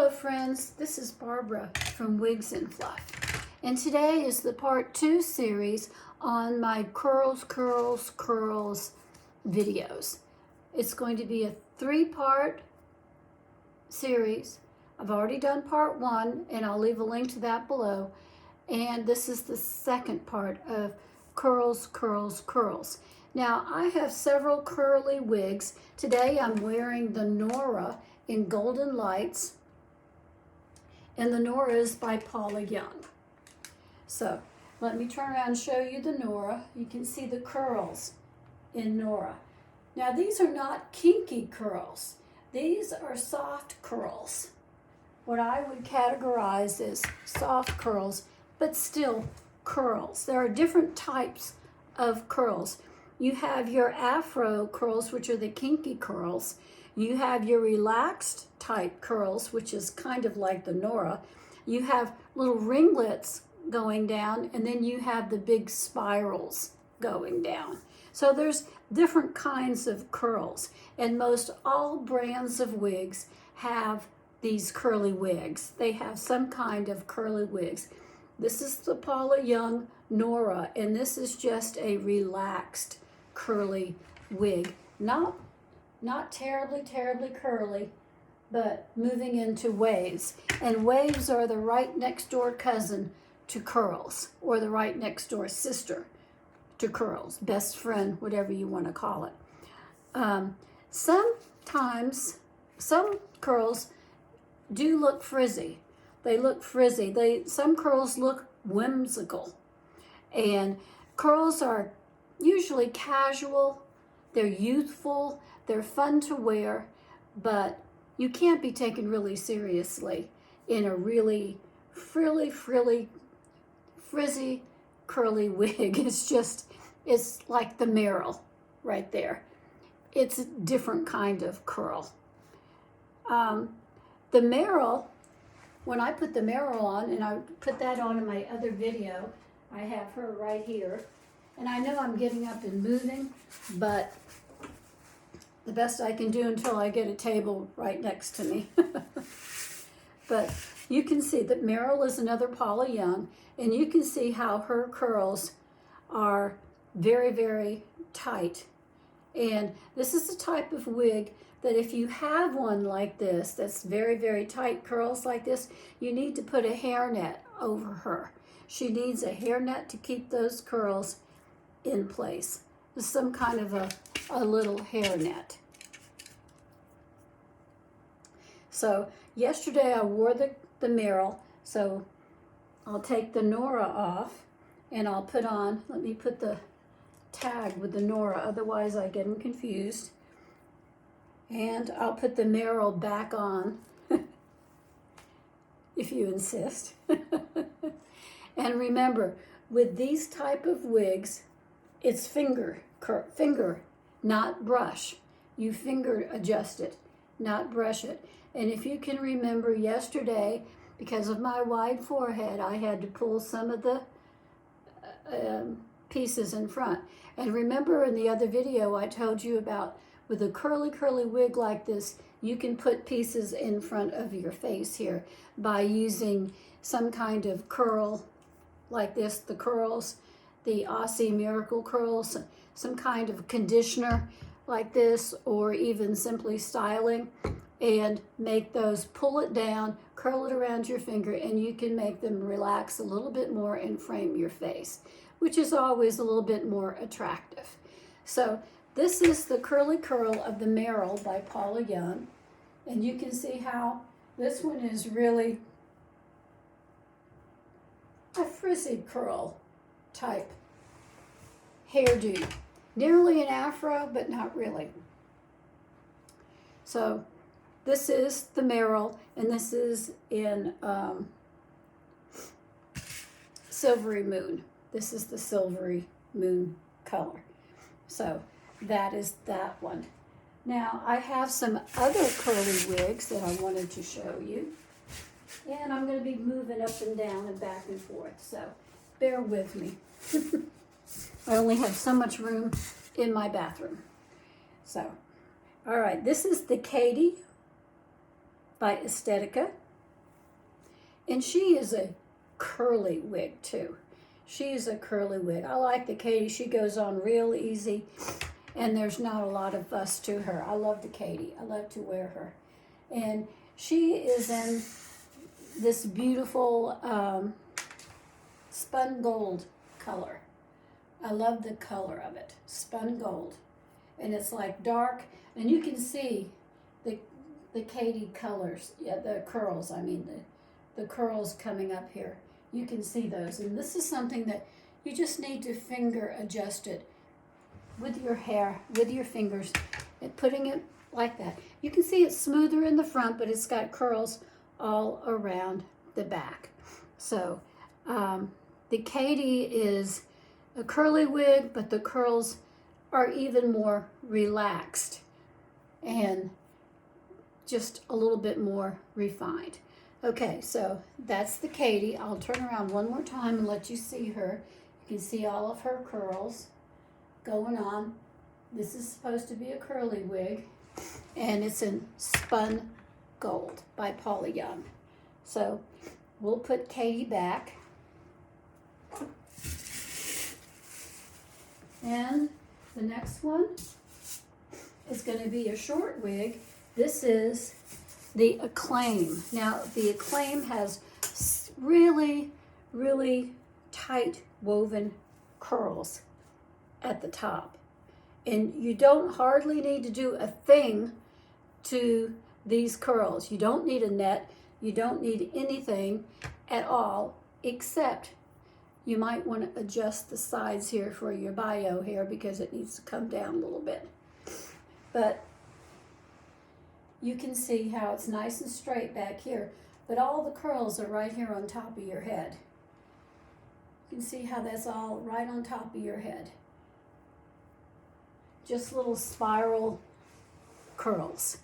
Hello friends, this is Barbara from Wigs and Fluff, and today is the part 2 series on my curls videos. It's going to be a 3-part series. I've already done part 1 and I'll leave a link to that below, and this is the second part of curls. Now I have several curly wigs. Today I'm wearing the NORA in Golden Lights, and the NORA is by Paula Young. So let me turn around and show you the NORA. You can see the curls in NORA. Now these are not kinky curls. These are soft curls. What I would categorize as soft curls, but still curls. There are different types of curls. You have your afro curls, which are the kinky curls. You have your relaxed type curls, which is kind of like the NORA. You have little ringlets going down, and then you have the big spirals going down. So there's different kinds of curls, and most all brands of wigs have these curly wigs. They have some kind of curly wigs. This is the Paula Young NORA, and this is just a relaxed curly wig. Not terribly curly, but moving into waves. And waves are the right next door cousin to curls, or the right next door sister to curls, best friend, whatever you want to call it. Sometimes some curls do look frizzy. They look frizzy. Some curls look whimsical. And curls are usually casual, they're youthful, they're fun to wear, but you can't be taken really seriously in a really frizzy, curly wig. It's like the MERYL right there. It's a different kind of curl. The MERYL, when I put the MERYL on, and I put that on in my other video, I have her right here. And I know I'm getting up and moving, but the best I can do until I get a table right next to me. But you can see that MERYL is another Paula Young, and you can see how her curls are very tight. And this is the type of wig that if you have one like this, that's very tight curls like this, you need to put a hairnet over her. She needs a hairnet to keep those curls in place. Some kind of a little hairnet. So yesterday I wore the MERYL, so I'll take the NORA off and I'll put on, let me put the tag with the NORA, otherwise I get them confused. And I'll put the MERYL back on, if you insist. And remember, with these type of wigs, it's finger, not brush. You finger adjust it, not brush it. And if you can remember yesterday, because of my wide forehead, I had to pull some of the pieces in front. And remember in the other video I told you about with a curly wig like this, you can put pieces in front of your face here by using some kind of curl like this, the curls, the AUSSIE Miracle curls, some kind of conditioner like this, or even simply styling, and make those, pull it down, curl it around your finger, and you can make them relax a little bit more and frame your face, which is always a little bit more attractive. So this is the curly curl of the MERYL by Paula Young, and you can see how this one is really a frizzy curl type hairdo. Nearly an afro, but not really. So this is the MERYL, and this is in Silvery Moon. This is the Silvery Moon color. So that is that one. Now I have some other curly wigs that I wanted to show you. And I'm going to be moving up and down and back and forth, so bear with me. I only have so much room in my bathroom. So, all right, this is the Katie by ESTETICA. And she is a curly wig too. She is a curly wig. I like the Katie. She goes on real easy, and there's not a lot of fuss to her. I love the Katie. I love to wear her. And she is in this beautiful spun gold color. I love the color of it, spun gold. And it's like dark, and you can see the Katie colors, yeah, the curls, I mean, the curls coming up here. You can see those. And this is something that you just need to finger adjust it with your hair, with your fingers, and putting it like that. You can see it's smoother in the front, but it's got curls all around the back. So the Katie is a curly wig, but the curls are even more relaxed and just a little bit more refined. Okay, so that's the Katie. I'll turn around one more time and let you see her. You can see all of her curls going on. This is supposed to be a curly wig, and it's in Spun Gold by Paula Young. So we'll put Katie back. And the next one is going to be a short wig. This is the ACCLAIM. Now, the ACCLAIM has really, really tight woven curls at the top. And you don't hardly need to do a thing to these curls. You don't need a net. You don't need anything at all, except you might want to adjust the sides here for your bio hair because it needs to come down a little bit. But you can see how it's nice and straight back here, but all the curls are right here on top of your head. You can see how that's all right on top of your head. Just little spiral curls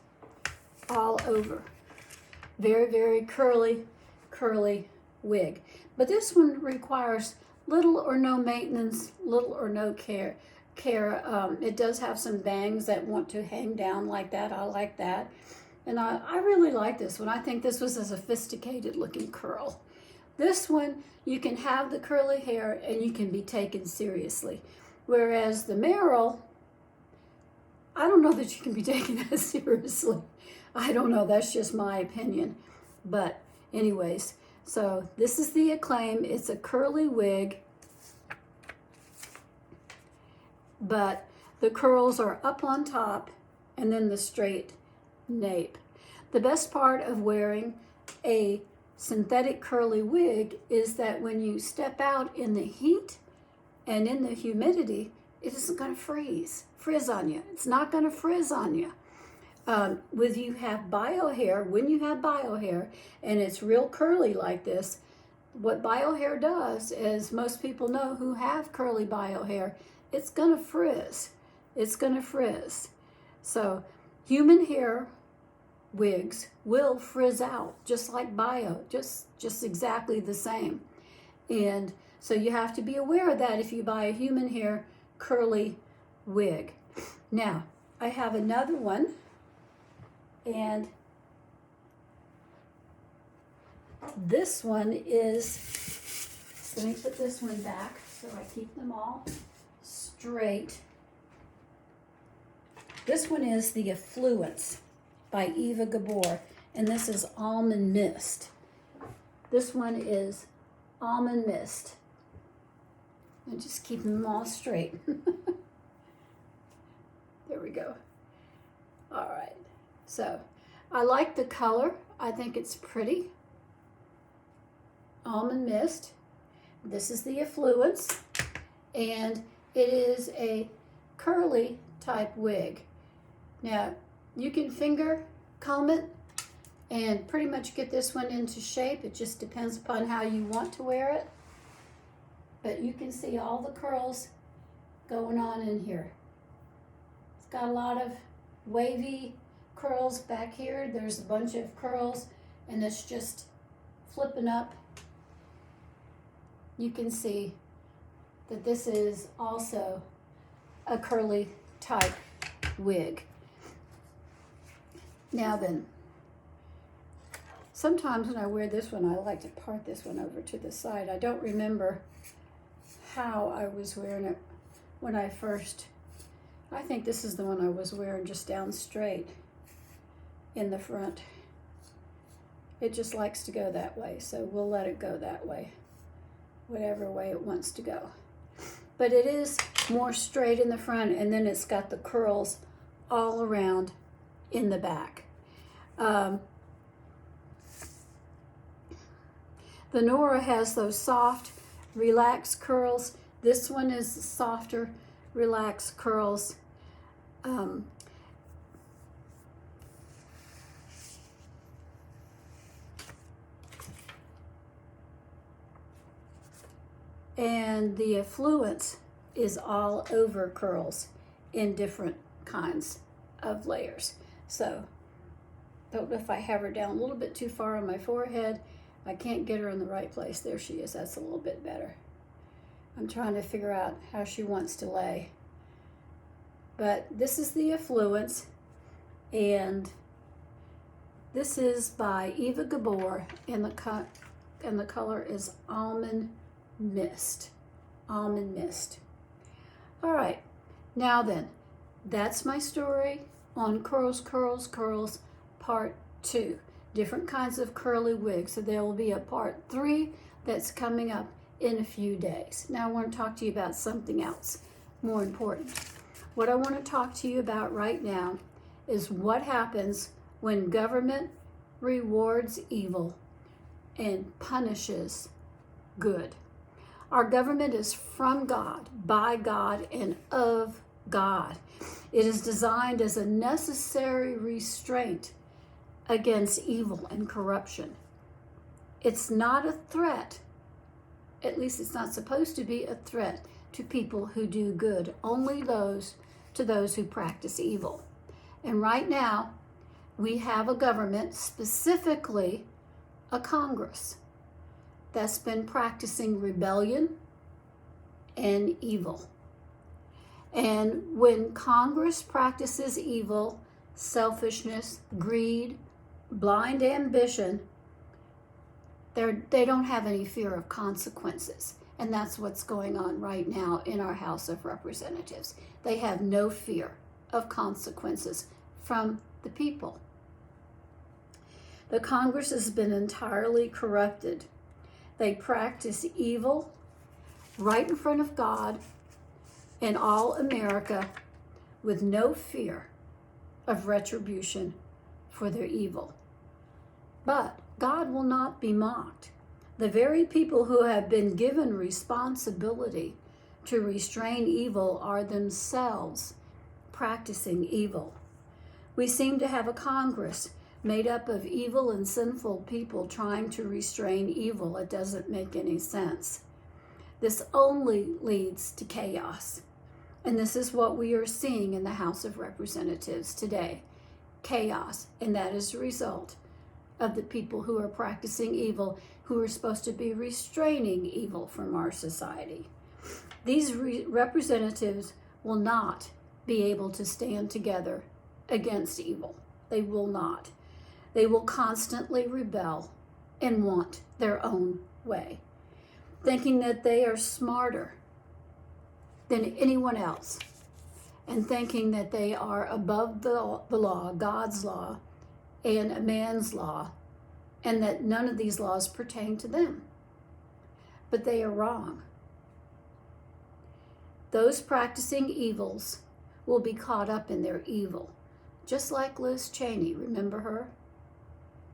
all over. Very, very curly, curly wig. But this one requires little or no maintenance, little or no care. It does have some bangs that want to hang down like that. I like that. And I really like this one. I think this was a sophisticated looking curl. This one, you can have the curly hair and you can be taken seriously. Whereas the MERYL, I don't know that you can be taken as seriously. I don't know, that's just my opinion. But anyways, so this is the ACCLAIM. It's a curly wig, but the curls are up on top and then the straight nape. The best part of wearing a synthetic curly wig is that when you step out in the heat and in the humidity, it isn't going to frizz on you. It's not going to frizz on you. When you have bio hair, and it's real curly like this, what bio hair does, as most people know who have curly bio hair, it's going to frizz. It's going to frizz. So human hair wigs will frizz out just like bio, just exactly the same. And so you have to be aware of that if you buy a human hair curly wig. Now, I have another one, and this one is, let me put this one back so I keep them all straight. This one is the Affluence by GABOR, and this is Almond Mist. This one is Almond Mist. And just keep them all straight. There we go. All right. So I like the color. I think it's pretty. Almond Mist. This is the Affluence. And it is a curly type wig. Now, you can finger comb it and pretty much get this one into shape. It just depends upon how you want to wear it. But you can see all the curls going on in here. It's got a lot of wavy curls back here. There's a bunch of curls, and it's just flipping up. You can see that this is also a curly type wig. Now then, Sometimes when I wear this one, I like to part this one over to the side. I don't remember how I was wearing it when I first, I think this is the one I was wearing just down straight in the front. It just likes to go that way, so we'll let it go that way, whatever way it wants to go. But it is more straight in the front, and then it's got the curls all around in the back. The NORA has those soft, relaxed curls. This one is softer, relaxed curls. And the AFFLUENCE is all over curls in different kinds of layers. So, don't know if I have her down a little bit too far on my forehead. I can't get her in the right place. There she is. That's a little bit better. I'm trying to figure out how she wants to lay. But this is the AFFLUENCE, and this is by GABOR, and the color is Almond Mist. Almond Mist. All right, now then, that's my story on Curls, Curls, Curls, Part 2. Different kinds of curly wigs. So there will be a Part 3 that's coming up in a few days. Now I want to talk to you about something else more important. What I want to talk to you about right now is what happens when government rewards evil and punishes good. Our government is from God, by God, and of God. It is designed as a necessary restraint against evil and corruption. It's not a threat, at least it's not supposed to be a threat to people who do good, only to those who practice evil. And right now, we have a government, specifically a Congress, that's been practicing rebellion and evil. And when Congress practices evil, selfishness, greed, blind ambition, they don't have any fear of consequences. And that's what's going on right now in our House of Representatives. They have no fear of consequences from the people. The Congress has been entirely corrupted. They practice evil right in front of God and all America with no fear of retribution for their evil. But God will not be mocked. The very people who have been given responsibility to restrain evil are themselves practicing evil. We seem to have a Congress made up of evil and sinful people trying to restrain evil. It doesn't make any sense. This only leads to chaos. And this is what we are seeing in the House of Representatives today. Chaos. And that is a result of the people who are practicing evil, who are supposed to be restraining evil from our society. These representatives will not be able to stand together against evil. They will not. They will constantly rebel and want their own way, thinking that they are smarter than anyone else, and thinking that they are above the law, God's law, and a man's law, and that none of these laws pertain to them. But they are wrong. Those practicing evils will be caught up in their evil, just like Liz Cheney. Remember her?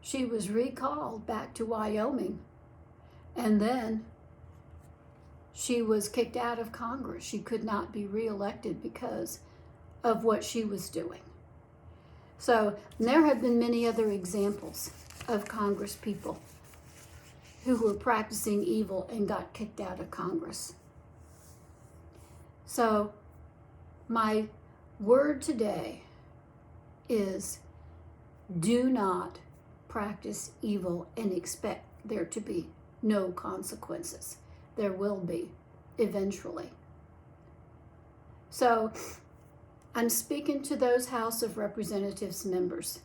She was recalled back to Wyoming, and then she was kicked out of Congress. She could not be reelected because of what she was doing. So there have been many other examples of Congress people who were practicing evil and got kicked out of Congress. So my word today is, do not practice evil and expect there to be no consequences. There will be eventually. So I'm speaking to those House of Representatives members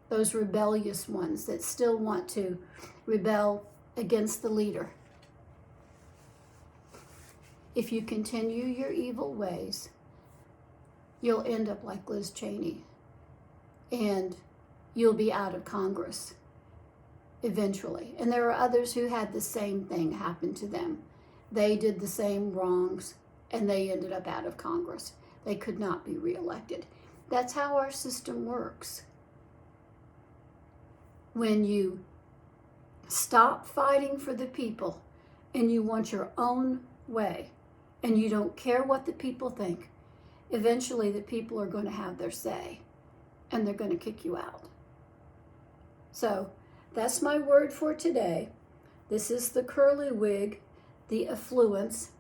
those rebellious ones that still want to rebel against the leader. If you continue your evil ways, you'll end up like Liz Cheney, and you'll be out of Congress eventually. And there are others who had the same thing happen to them. They did the same wrongs, and they ended up out of Congress. They could not be reelected. That's how our system works. When you stop fighting for the people and you want your own way and you don't care what the people think, eventually the people are going to have their say and they're going to kick you out. So that's my word for today. This is the curly wig, the Affluence,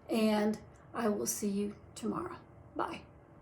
and I will see you tomorrow. Bye.